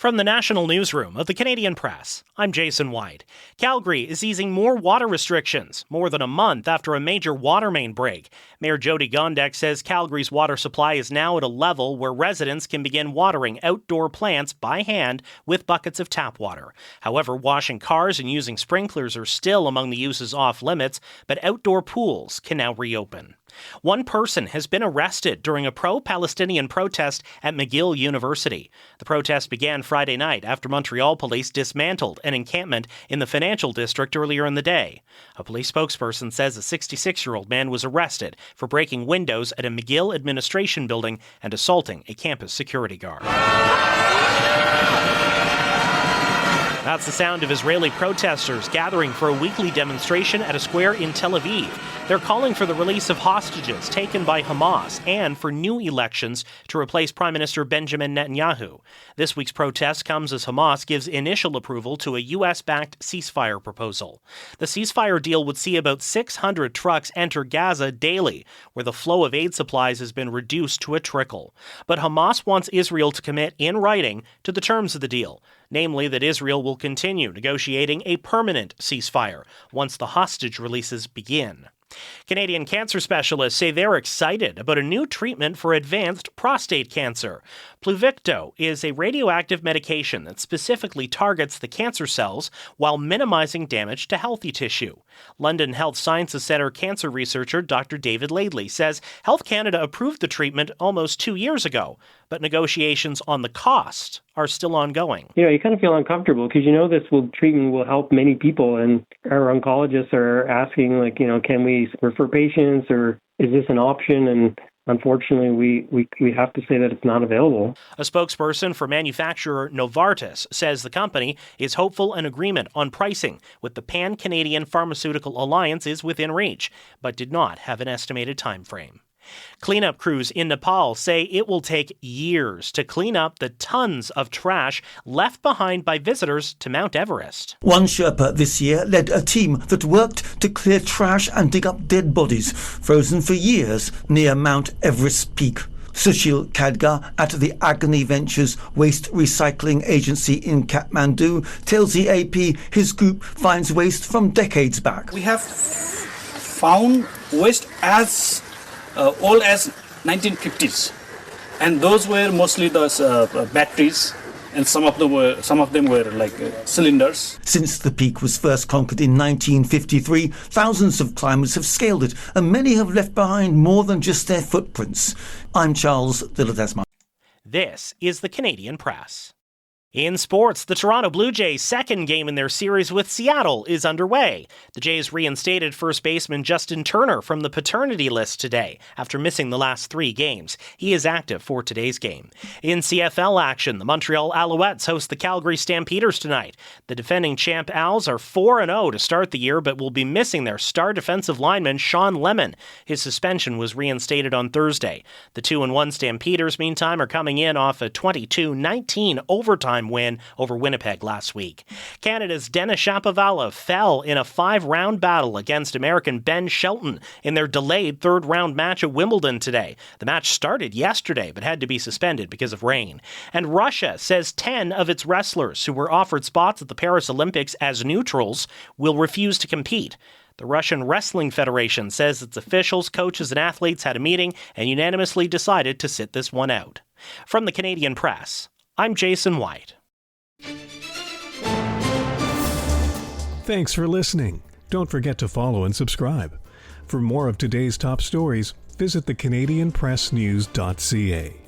From the National Newsroom of the Canadian Press, I'm Jason White. Calgary is easing more water restrictions, more than a month after a major water main break. Mayor Jody Gondek says Calgary's water supply is now at a level where residents can begin watering outdoor plants by hand with buckets of tap water. However, washing cars and using sprinklers are still among the uses off limits, but outdoor pools can now reopen. One person has been arrested during a pro-Palestinian protest at McGill University. The protest began Friday night after Montreal police dismantled an encampment in the financial district earlier in the day. A police spokesperson says a 66-year-old man was arrested for breaking windows at a McGill administration building and assaulting a campus security guard. That's the sound of Israeli protesters gathering for a weekly demonstration at a square in Tel Aviv. They're calling for the release of hostages taken by Hamas and for new elections to replace Prime Minister Benjamin Netanyahu. This week's protest comes as Hamas gives initial approval to a U.S.-backed ceasefire proposal. The ceasefire deal would see about 600 trucks enter Gaza daily, where the flow of aid supplies has been reduced to a trickle. But Hamas wants Israel to commit in writing to the terms of the deal, namely that Israel will continue negotiating a permanent ceasefire once the hostage releases begin. Canadian cancer specialists say they're excited about a new treatment for advanced prostate cancer. Pluvicto is a radioactive medication that specifically targets the cancer cells while minimizing damage to healthy tissue. London Health Sciences Centre cancer researcher Dr. David Laidley says Health Canada approved the treatment almost 2 years ago, but negotiations on the cost are still ongoing. You kind of feel uncomfortable because this treatment will help many people, and our oncologists are asking, can we refer patients, or is this an option? And unfortunately, we have to say that it's not available. A spokesperson for manufacturer Novartis says the company is hopeful an agreement on pricing with the Pan-Canadian Pharmaceutical Alliance is within reach, but did not have an estimated time frame. Cleanup crews in Nepal say it will take years to clean up the tons of trash left behind by visitors to Mount Everest. One Sherpa this year led a team that worked to clear trash and dig up dead bodies frozen for years near Mount Everest peak. Sushil Khadga at the Agni Ventures Waste Recycling Agency in Kathmandu tells the AP his group finds waste from decades back. We have found waste as old as 1950s, and those were mostly those batteries, and some of them were like cylinders. Since the peak was first conquered in 1953, thousands of climbers have scaled it, and many have left behind more than just their footprints. I'm Charles Dilladesma. This is the Canadian Press. In sports, the Toronto Blue Jays' second game in their series with Seattle is underway. The Jays reinstated first baseman Justin Turner from the paternity list today after missing the last 3 games. He is active for today's game. In CFL action, the Montreal Alouettes host the Calgary Stampeders tonight. The defending champ Owls are 4-0 to start the year, but will be missing their star defensive lineman Sean Lemon. His suspension was reinstated on Thursday. The 2-1 Stampeders, meantime, are coming in off a 22-19 overtime win over Winnipeg last week. Canada's Denis Shapovalov fell in a 5-round battle against American Ben Shelton in their delayed 3rd-round match at Wimbledon today. The match started yesterday but had to be suspended because of rain. And Russia says 10 of its wrestlers who were offered spots at the Paris Olympics as neutrals will refuse to compete. The Russian Wrestling Federation says its officials, coaches, and athletes had a meeting and unanimously decided to sit this one out. From the Canadian Press, I'm Jason White. Thanks for listening. Don't forget to follow and subscribe. For more of today's top stories, visit thecanadianpressnews.ca.